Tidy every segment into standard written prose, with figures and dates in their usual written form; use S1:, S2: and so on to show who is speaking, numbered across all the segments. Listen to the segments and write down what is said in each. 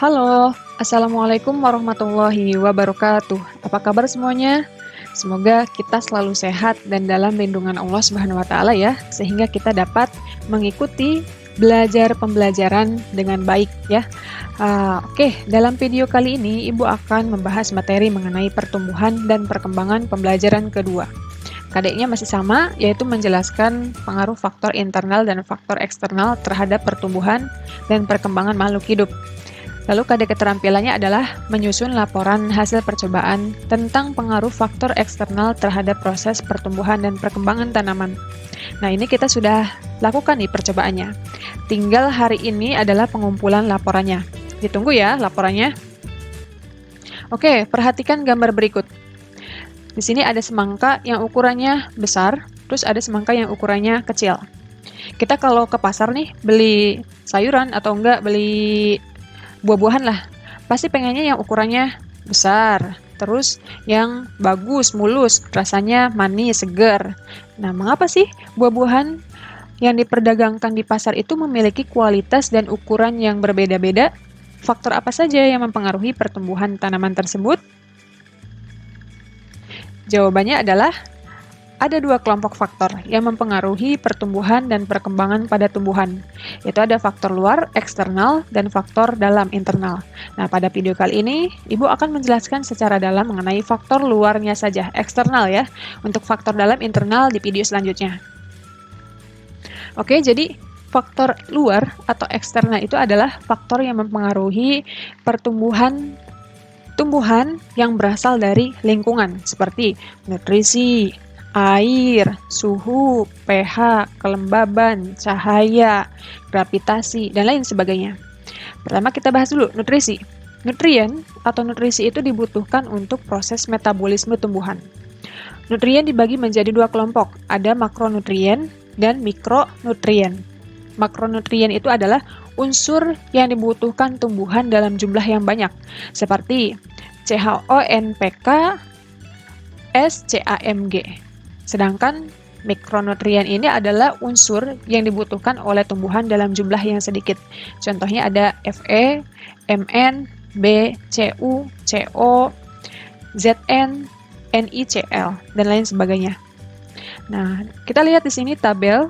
S1: Halo, Assalamualaikum warahmatullahi wabarakatuh. Apa kabar semuanya? Semoga kita selalu sehat dan dalam lindungan Allah Subhanahu wa Ta'ala ya, sehingga kita dapat mengikuti belajar pembelajaran dengan baik ya. Oke, dalam video kali ini Ibu akan membahas materi mengenai pertumbuhan dan perkembangan pembelajaran kedua. KD-nya masih sama, yaitu menjelaskan pengaruh faktor internal dan faktor eksternal terhadap pertumbuhan dan perkembangan makhluk hidup. Lalu KD keterampilannya adalah menyusun laporan hasil percobaan tentang pengaruh faktor eksternal terhadap proses pertumbuhan dan perkembangan tanaman. Nah, ini kita sudah lakukan nih percobaannya. Tinggal hari ini adalah pengumpulan laporannya. Ditunggu ya laporannya. Oke, perhatikan gambar berikut. Di sini ada semangka yang ukurannya besar, terus ada semangka yang ukurannya kecil. Kita kalau ke pasar nih, beli sayuran atau enggak beli buah-buahan lah, pasti pengennya yang ukurannya besar, terus yang bagus, mulus, rasanya manis, segar. Nah, mengapa sih buah-buahan yang diperdagangkan di pasar itu memiliki kualitas dan ukuran yang berbeda-beda? Faktor apa saja yang mempengaruhi pertumbuhan tanaman tersebut? Jawabannya adalah ada dua kelompok faktor yang mempengaruhi pertumbuhan dan perkembangan pada tumbuhan, yaitu ada faktor luar, eksternal, dan faktor dalam, internal. Nah, pada video kali ini, Ibu akan menjelaskan secara dalam mengenai faktor luarnya saja, eksternal ya, untuk faktor dalam, internal di video selanjutnya. Oke, jadi faktor luar atau eksternal itu adalah faktor yang mempengaruhi pertumbuhan yang berasal dari lingkungan, seperti nutrisi, air, suhu, pH, kelembaban, cahaya, gravitasi, dan lain sebagainya. Pertama kita bahas dulu nutrisi. Nutrien atau nutrisi itu dibutuhkan untuk proses metabolisme tumbuhan. Nutrien dibagi menjadi dua kelompok, ada makronutrien dan mikronutrien. Makronutrien itu adalah unsur yang dibutuhkan tumbuhan dalam jumlah yang banyak, seperti CHO-NPK, SCAMG. Sedangkan mikronutrien ini adalah unsur yang dibutuhkan oleh tumbuhan dalam jumlah yang sedikit. Contohnya ada Fe, Mn, B, Cu, Co, Zn, NiCl, dan lain sebagainya. Nah, kita lihat di sini tabel.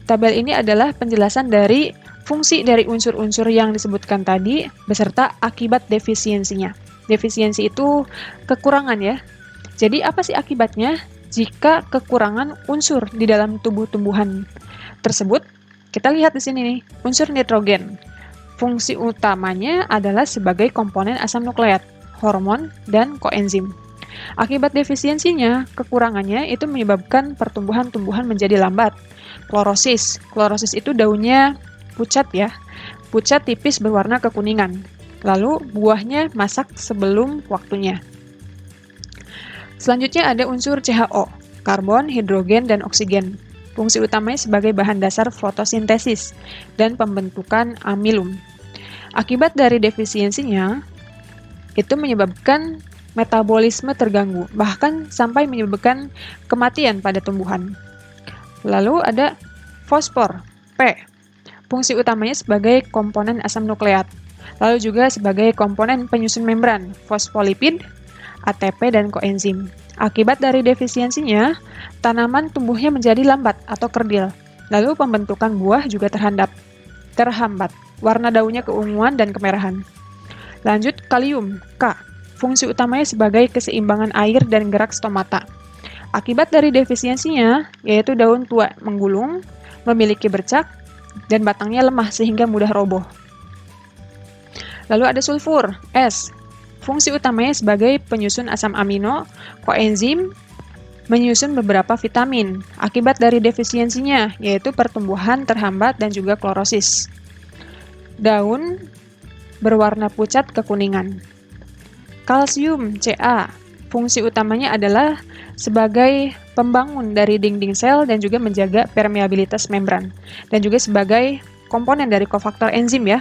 S1: Tabel ini adalah penjelasan dari fungsi dari unsur-unsur yang disebutkan tadi beserta akibat defisiensinya. Defisiensi itu kekurangan ya. Jadi apa sih akibatnya jika kekurangan unsur di dalam tubuh tumbuhan tersebut? Kita lihat di sini nih, unsur nitrogen. Fungsi utamanya adalah sebagai komponen asam nukleat, hormon, dan koenzim. Akibat defisiensinya, kekurangannya itu menyebabkan pertumbuhan tumbuhan menjadi lambat. Klorosis. Klorosis itu daunnya pucat ya. Pucat tipis berwarna kekuningan. Lalu buahnya masak sebelum waktunya. Selanjutnya ada unsur CHO, karbon, hidrogen, dan oksigen. Fungsi utamanya sebagai bahan dasar fotosintesis dan pembentukan amilum. Akibat dari defisiensinya, itu menyebabkan metabolisme terganggu, bahkan sampai menyebabkan kematian pada tumbuhan. Lalu ada fosfor, P. Fungsi utamanya sebagai komponen asam nukleat, lalu juga sebagai komponen penyusun membran, fosfolipid, ATP, dan koenzim. Akibat dari defisiensinya, tanaman tumbuhnya menjadi lambat atau kerdil, lalu pembentukan buah juga terhambat, warna daunnya keunguan dan kemerahan. Lanjut, kalium, K. Fungsi utamanya sebagai keseimbangan air dan gerak stomata. Akibat dari defisiensinya, yaitu daun tua menggulung, memiliki bercak, dan batangnya lemah sehingga mudah roboh. Lalu ada sulfur, S. Fungsi utamanya sebagai penyusun asam amino, koenzim, menyusun beberapa vitamin. Akibat dari defisiensinya, yaitu pertumbuhan terhambat dan juga klorosis. Daun berwarna pucat kekuningan. Kalsium, Ca. Fungsi utamanya adalah sebagai pembangun dari dinding sel dan juga menjaga permeabilitas membran, dan juga sebagai komponen dari kofaktor enzim ya.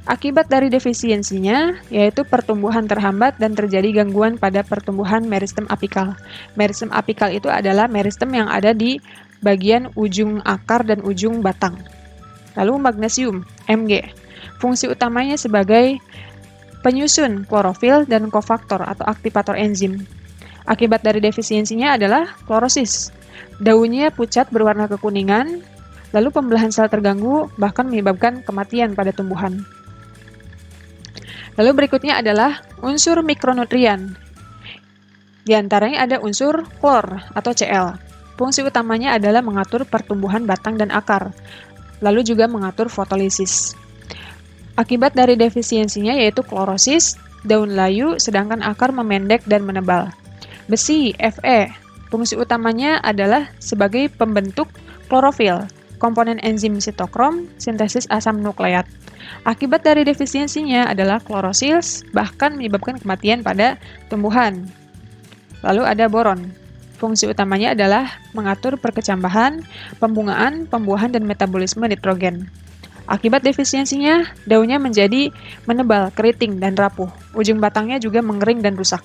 S1: Akibat dari defisiensinya, yaitu pertumbuhan terhambat dan terjadi gangguan pada pertumbuhan meristem apikal. Meristem apikal itu adalah meristem yang ada di bagian ujung akar dan ujung batang. Lalu magnesium, Mg. Fungsi utamanya sebagai penyusun klorofil dan kofaktor atau aktivator enzim. Akibat dari defisiensinya adalah klorosis. Daunnya pucat berwarna kekuningan, lalu pembelahan sel terganggu, bahkan menyebabkan kematian pada tumbuhan. Lalu berikutnya adalah unsur mikronutrien. Di antaranya ada unsur klor atau Cl. Fungsi utamanya adalah mengatur pertumbuhan batang dan akar, lalu juga mengatur fotolisis. Akibat dari defisiensinya yaitu klorosis, daun layu sedangkan akar memendek dan menebal. Besi, Fe, fungsi utamanya adalah sebagai pembentuk klorofil, komponen enzim sitokrom, sintesis asam nukleat. Akibat dari defisiensinya adalah klorosis, bahkan menyebabkan kematian pada tumbuhan. Lalu ada boron. Fungsi utamanya adalah mengatur perkecambahan, pembungaan, pembuahan, dan metabolisme nitrogen. Akibat defisiensinya, daunnya menjadi menebal, keriting, dan rapuh. Ujung batangnya juga mengering dan rusak.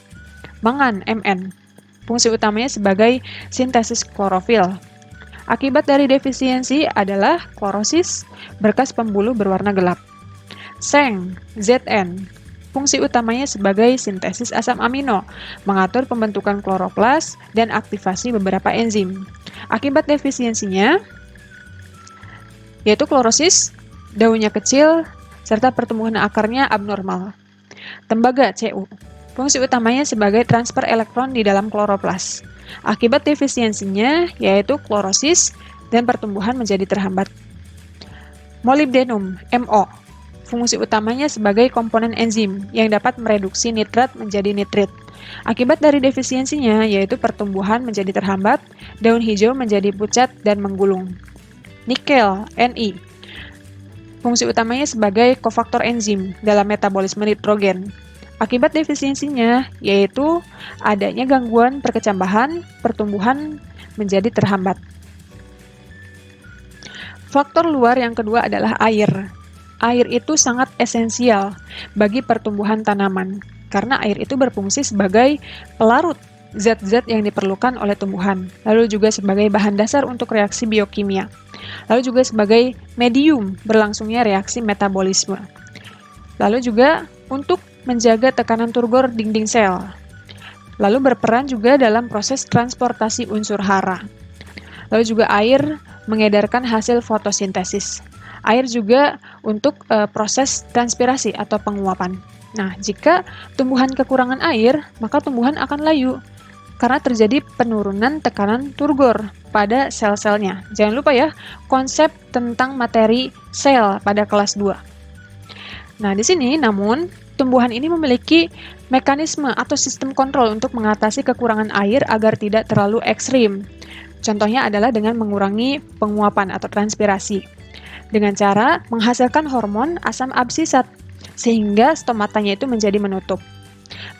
S1: Mangan, Mn. Fungsi utamanya sebagai sintesis klorofil. Akibat dari defisiensi adalah klorosis, berkas pembuluh berwarna gelap. Seng, Zn. Fungsi utamanya sebagai sintesis asam amino, mengatur pembentukan kloroplas, dan aktivasi beberapa enzim. Akibat defisiensinya, yaitu klorosis, daunnya kecil, serta pertumbuhan akarnya abnormal. Tembaga, Cu. Fungsi utamanya sebagai transfer elektron di dalam kloroplas. Akibat defisiensinya, yaitu klorosis, dan pertumbuhan menjadi terhambat. Molybdenum, Mo. Fungsi utamanya sebagai komponen enzim yang dapat mereduksi nitrat menjadi nitrit. Akibat dari defisiensinya, yaitu pertumbuhan menjadi terhambat, daun hijau menjadi pucat dan menggulung. Nikel, Ni. Fungsi utamanya sebagai kofaktor enzim dalam metabolisme nitrogen. Akibat defisiensinya, yaitu adanya gangguan perkecambahan, pertumbuhan menjadi terhambat. Faktor luar yang kedua adalah air. Air itu sangat esensial bagi pertumbuhan tanaman, karena air itu berfungsi sebagai pelarut zat-zat yang diperlukan oleh tumbuhan, lalu juga sebagai bahan dasar untuk reaksi biokimia, lalu juga sebagai medium berlangsungnya reaksi metabolisme, lalu juga untuk menjaga tekanan turgor dinding sel, lalu berperan juga dalam proses transportasi unsur hara, lalu juga air mengedarkan hasil fotosintesis. Air juga untuk proses transpirasi atau penguapan. Nah, jika tumbuhan kekurangan air, maka tumbuhan akan layu karena terjadi penurunan tekanan turgor pada sel-selnya. Jangan lupa ya, konsep tentang materi sel pada kelas 2. Nah, di sini namun tumbuhan ini memiliki mekanisme atau sistem kontrol untuk mengatasi kekurangan air agar tidak terlalu ekstrim. Contohnya adalah dengan mengurangi penguapan atau transpirasi dengan cara menghasilkan hormon asam absisat sehingga stomatanya itu menjadi menutup.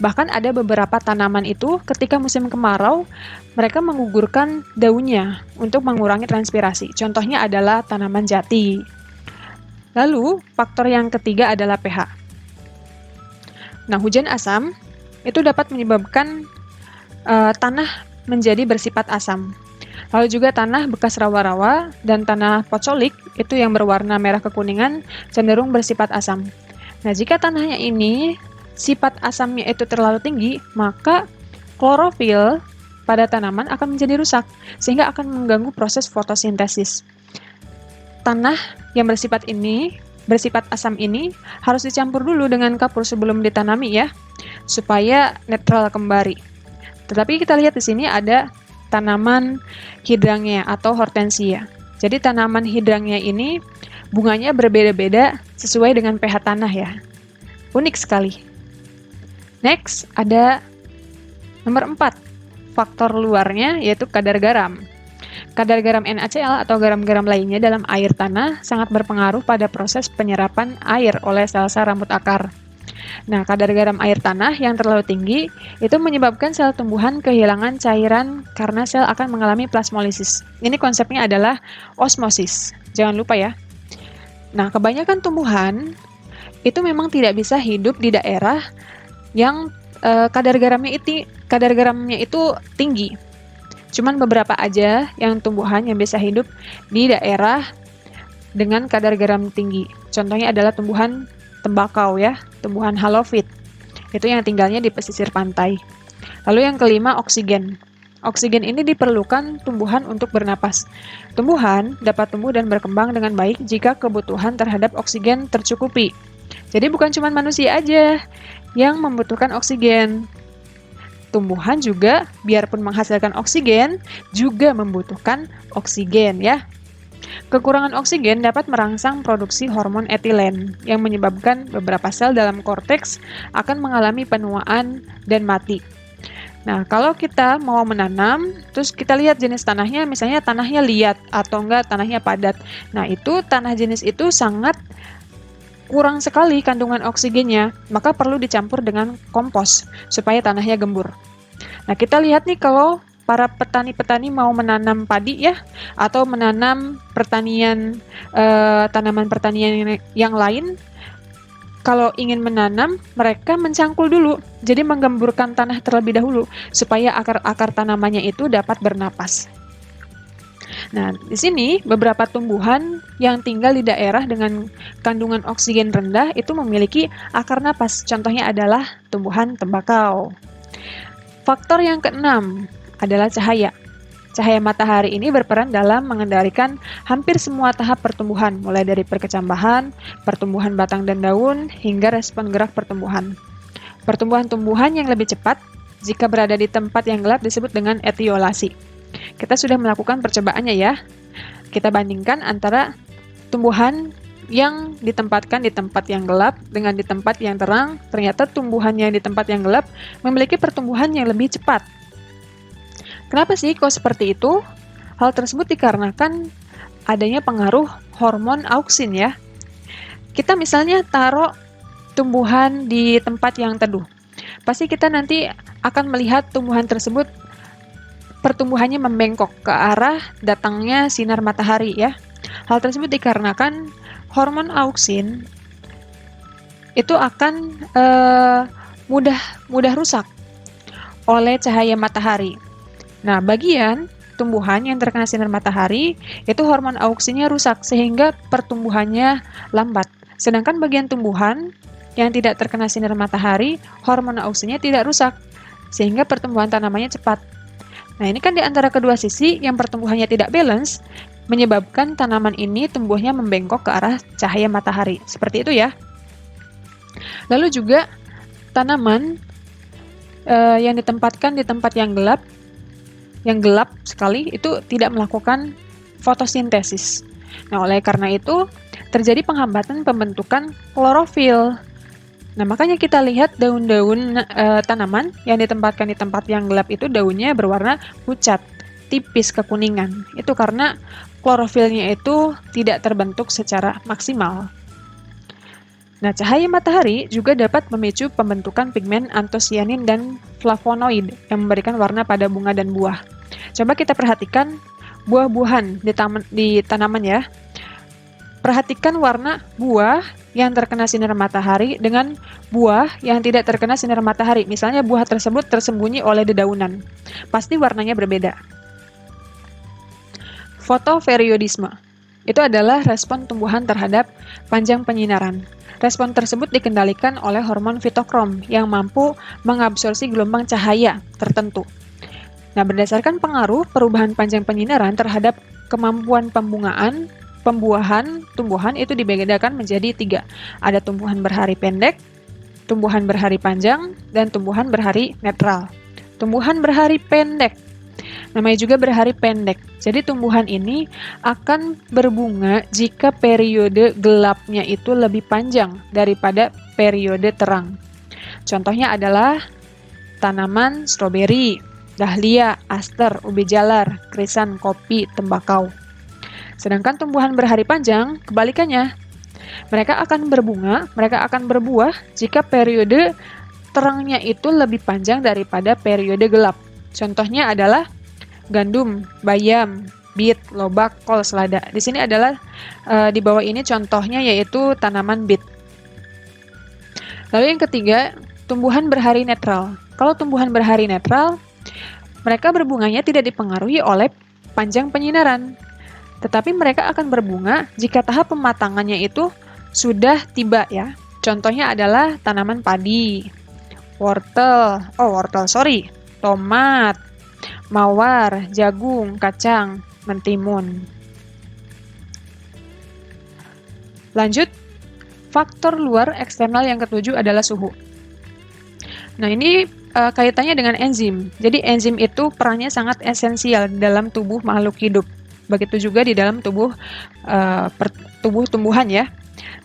S1: Bahkan ada beberapa tanaman itu ketika musim kemarau mereka menggugurkan daunnya untuk mengurangi transpirasi. Contohnya adalah tanaman jati. Lalu faktor yang ketiga adalah pH. Nah, hujan asam itu dapat menyebabkan tanah menjadi bersifat asam. Lalu juga tanah bekas rawa-rawa dan tanah potsolik itu yang berwarna merah kekuningan cenderung bersifat asam. Nah, jika tanahnya ini sifat asamnya itu terlalu tinggi, maka klorofil pada tanaman akan menjadi rusak sehingga akan mengganggu proses fotosintesis. Tanah yang bersifat asam ini harus dicampur dulu dengan kapur sebelum ditanami ya, supaya netral kembali. Tetapi kita lihat di sini ada tanaman hidrangea atau hortensia. Jadi tanaman hidrangea ini bunganya berbeda-beda sesuai dengan pH tanah ya. Unik sekali. Next, ada nomor 4. Faktor luarnya yaitu kadar garam. Kadar garam NaCl atau garam-garam lainnya dalam air tanah sangat berpengaruh pada proses penyerapan air oleh sel-sel rambut akar. Nah, kadar garam air tanah yang terlalu tinggi itu menyebabkan sel tumbuhan kehilangan cairan karena sel akan mengalami plasmolisis. Ini konsepnya adalah osmosis. Jangan lupa ya. Nah, kebanyakan tumbuhan itu memang tidak bisa hidup di daerah yang kadar garamnya itu tinggi. Cuman beberapa aja yang tumbuhan yang bisa hidup di daerah dengan kadar garam tinggi. Contohnya adalah tumbuhan tembakau ya, tumbuhan halofit. Itu yang tinggalnya di pesisir pantai. Lalu yang kelima, oksigen. Oksigen ini diperlukan tumbuhan untuk bernapas. Tumbuhan dapat tumbuh dan berkembang dengan baik jika kebutuhan terhadap oksigen tercukupi. Jadi bukan cuma manusia aja yang membutuhkan oksigen. Tumbuhan juga, biarpun menghasilkan oksigen, juga membutuhkan oksigen ya. Kekurangan oksigen dapat merangsang produksi hormon etilen yang menyebabkan beberapa sel dalam korteks akan mengalami penuaan dan mati. Nah, kalau kita mau menanam, terus kita lihat jenis tanahnya, misalnya tanahnya liat atau enggak tanahnya padat. Nah, itu tanah jenis itu sangat kurang sekali kandungan oksigennya, maka perlu dicampur dengan kompos supaya tanahnya gembur. Nah, kita lihat nih kalau para petani-petani mau menanam padi ya, atau menanam pertanian tanaman pertanian yang lain, kalau ingin menanam, mereka mencangkul dulu, jadi menggemburkan tanah terlebih dahulu, supaya akar-akar tanamannya itu dapat bernapas. Nah, di sini beberapa tumbuhan yang tinggal di daerah dengan kandungan oksigen rendah itu memiliki akar napas. Contohnya adalah tumbuhan tembakau. Faktor yang keenam adalah cahaya. Cahaya matahari ini berperan dalam mengendalikan hampir semua tahap pertumbuhan, mulai dari perkecambahan, pertumbuhan batang dan daun, hingga respon gerak pertumbuhan. Pertumbuhan tumbuhan yang lebih cepat jika berada di tempat yang gelap disebut dengan etiolasi. Kita sudah melakukan percobaannya ya. Kita bandingkan antara tumbuhan yang ditempatkan di tempat yang gelap dengan di tempat yang terang. Ternyata tumbuhan yang di tempat yang gelap memiliki pertumbuhan yang lebih cepat. Kenapa sih kok seperti itu? Hal tersebut dikarenakan adanya pengaruh hormon auksin ya. Kita misalnya taruh tumbuhan di tempat yang teduh. Pasti kita nanti akan melihat tumbuhan tersebut pertumbuhannya membengkok ke arah datangnya sinar matahari ya. Hal tersebut dikarenakan hormon auksin itu akan mudah rusak oleh cahaya matahari. Nah, bagian tumbuhan yang terkena sinar matahari itu hormon auksinnya rusak sehingga pertumbuhannya lambat. Sedangkan bagian tumbuhan yang tidak terkena sinar matahari, hormon auksinnya tidak rusak sehingga pertumbuhan tanamannya cepat. Nah, ini kan di antara kedua sisi yang pertumbuhannya tidak balance menyebabkan tanaman ini tumbuhnya membengkok ke arah cahaya matahari. Seperti itu ya. Lalu juga tanaman yang ditempatkan di tempat yang gelap sekali itu tidak melakukan fotosintesis. Nah, oleh karena itu terjadi penghambatan pembentukan klorofil. Nah, makanya kita lihat daun-daun tanaman yang ditempatkan di tempat yang gelap itu daunnya berwarna pucat, tipis kekuningan. Itu karena klorofilnya itu tidak terbentuk secara maksimal. Nah, cahaya matahari juga dapat memicu pembentukan pigmen antosianin dan flavonoid yang memberikan warna pada bunga dan buah. Coba kita perhatikan buah-buahan di tanaman ya. Perhatikan warna buah yang terkena sinar matahari dengan buah yang tidak terkena sinar matahari. Misalnya buah tersebut tersembunyi oleh dedaunan. Pasti warnanya berbeda. Fotoperiodisme. Itu adalah respon tumbuhan terhadap panjang penyinaran. Respon tersebut dikendalikan oleh hormon fitokrom yang mampu mengabsorpsi gelombang cahaya tertentu. Nah, berdasarkan pengaruh perubahan panjang penyinaran terhadap kemampuan pembuahan tumbuhan itu dibedakan menjadi 3. Ada tumbuhan berhari pendek, tumbuhan berhari panjang, dan tumbuhan berhari netral. Tumbuhan berhari pendek, namanya juga berhari pendek. Jadi tumbuhan ini akan berbunga jika periode gelapnya itu lebih panjang daripada periode terang. Contohnya adalah tanaman stroberi, dahlia, aster, ubi jalar, krisan, kopi, tembakau. Sedangkan tumbuhan berhari panjang, kebalikannya. Mereka akan berbunga, mereka akan berbuah jika periode terangnya itu lebih panjang daripada periode gelap. Contohnya adalah gandum, bayam, bit, lobak, kol, selada. Di sini adalah di bawah ini contohnya yaitu tanaman bit. Lalu yang ketiga, tumbuhan berhari netral. Kalau tumbuhan berhari netral, mereka berbunganya tidak dipengaruhi oleh panjang penyinaran. Tetapi mereka akan berbunga jika tahap pematangannya itu sudah tiba ya. Contohnya adalah tanaman padi, tomat, mawar, jagung, kacang, mentimun. Lanjut, faktor luar eksternal yang ketujuh adalah suhu. Nah, ini kaitannya dengan enzim. Jadi enzim itu perannya sangat esensial dalam tubuh makhluk hidup. Begitu juga di dalam tubuh tumbuhan ya.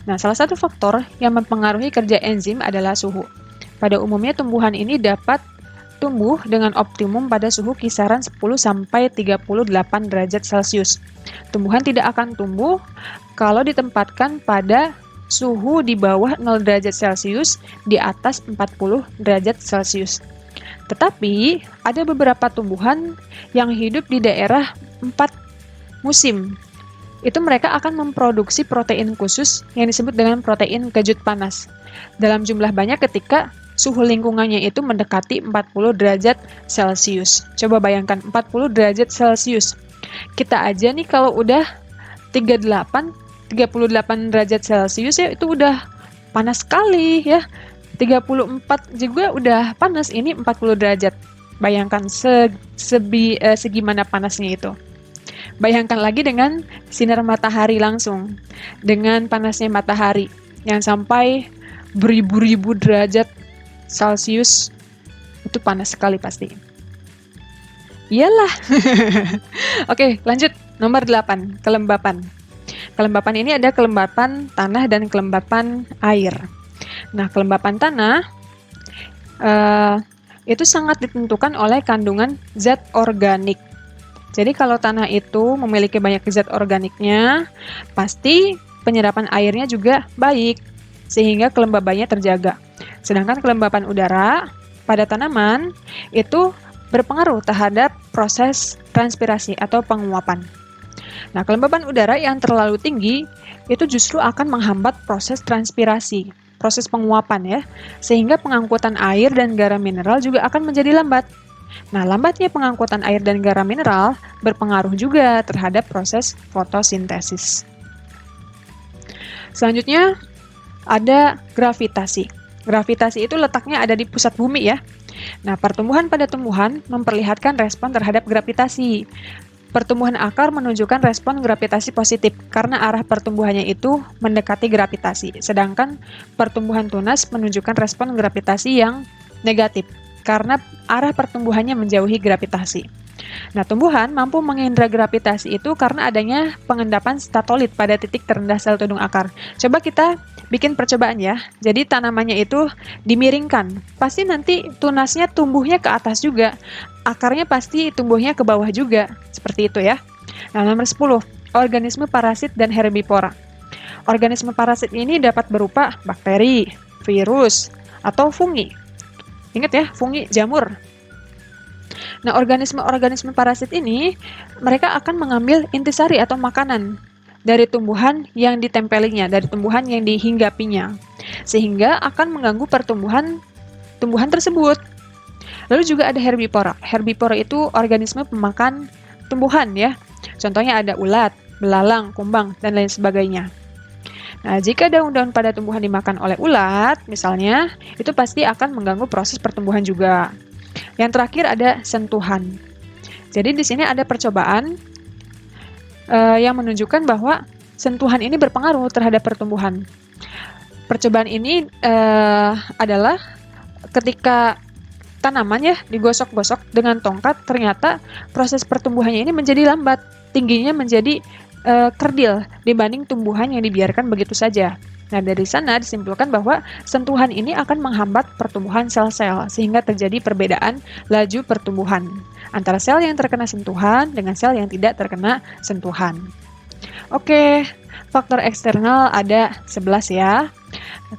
S1: Nah, salah satu faktor yang mempengaruhi kerja enzim adalah suhu. Pada umumnya tumbuhan ini dapat tumbuh dengan optimum pada suhu kisaran 10 sampai 38 derajat Celcius. Tumbuhan tidak akan tumbuh kalau ditempatkan pada suhu di bawah 0 derajat Celcius di atas 40 derajat Celcius. Tetapi ada beberapa tumbuhan yang hidup di daerah 4 musim. Itu mereka akan memproduksi protein khusus yang disebut dengan protein kejut panas dalam jumlah banyak ketika suhu lingkungannya itu mendekati 40 derajat Celcius. Coba bayangkan 40 derajat Celcius. Kita aja nih kalau udah 38 derajat Celcius ya itu udah panas sekali ya. 34 juga udah panas, ini 40 derajat. Bayangkan segimana panasnya itu. Bayangkan lagi dengan sinar matahari langsung, dengan panasnya matahari yang sampai beribu-ribu derajat Celcius, itu panas sekali pasti. Iyalah. Oke, lanjut. Nomor 8, kelembapan. Kelembapan ini ada kelembapan tanah dan kelembapan air. Nah, kelembapan tanah itu sangat ditentukan oleh kandungan zat organik. Jadi kalau tanah itu memiliki banyak zat organiknya, pasti penyerapan airnya juga baik, sehingga kelembabannya terjaga. Sedangkan kelembapan udara pada tanaman itu berpengaruh terhadap proses transpirasi atau penguapan. Nah, kelembapan udara yang terlalu tinggi itu justru akan menghambat proses transpirasi, proses penguapan ya, sehingga pengangkutan air dan garam mineral juga akan menjadi lambat. Nah, lambatnya pengangkutan air dan garam mineral berpengaruh juga terhadap proses fotosintesis. Selanjutnya, ada gravitasi. Gravitasi itu letaknya ada di pusat bumi ya. Nah, pertumbuhan pada tumbuhan memperlihatkan respon terhadap gravitasi. Pertumbuhan akar menunjukkan respon gravitasi positif karena arah pertumbuhannya itu mendekati gravitasi. Sedangkan pertumbuhan tunas menunjukkan respon gravitasi yang negatif karena arah pertumbuhannya menjauhi gravitasi. Nah, tumbuhan mampu mengindra gravitasi itu karena adanya pengendapan statolit pada titik terendah sel tudung akar. Coba kita bikin percobaan ya. Jadi tanamannya itu dimiringkan. Pasti nanti tunasnya tumbuhnya ke atas juga. Akarnya pasti tumbuhnya ke bawah juga. Seperti itu ya. Nah, nomor 10. Organisme parasit dan herbivora. Organisme parasit ini dapat berupa bakteri, virus, atau fungi. Ingat ya, fungi jamur. Nah, organisme-organisme parasit ini, mereka akan mengambil intisari atau makanan dari tumbuhan yang ditempelinya, dari tumbuhan yang dihinggapinya, sehingga akan mengganggu pertumbuhan tumbuhan tersebut. Lalu juga ada herbivora. Herbivora itu organisme pemakan tumbuhan ya. Contohnya ada ulat, belalang, kumbang, dan lain sebagainya. Nah, jika daun-daun pada tumbuhan dimakan oleh ulat, misalnya, itu pasti akan mengganggu proses pertumbuhan juga. Yang terakhir ada sentuhan. Jadi di sini ada percobaan yang menunjukkan bahwa sentuhan ini berpengaruh terhadap pertumbuhan. Percobaan ini adalah ketika tanaman ya digosok-gosok dengan tongkat, ternyata proses pertumbuhannya ini menjadi lambat, tingginya menjadi kerdil dibanding tumbuhan yang dibiarkan begitu saja. Nah, dari sana disimpulkan bahwa sentuhan ini akan menghambat pertumbuhan sel-sel, sehingga terjadi perbedaan laju pertumbuhan antara sel yang terkena sentuhan dengan sel yang tidak terkena sentuhan. Oke, faktor eksternal ada 11 ya.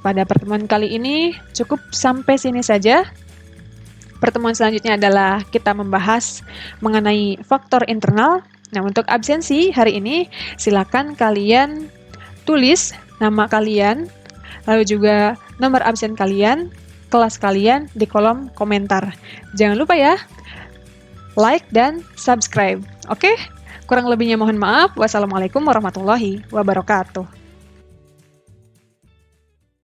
S1: Pada pertemuan kali ini cukup sampai sini saja. Pertemuan selanjutnya adalah kita membahas mengenai faktor internal. Nah, untuk absensi hari ini, silakan kalian tulis nama kalian, lalu juga nomor absen kalian, kelas kalian di kolom komentar. Jangan lupa ya, like dan subscribe. Oke? Kurang lebihnya mohon maaf. Wassalamualaikum warahmatullahi wabarakatuh.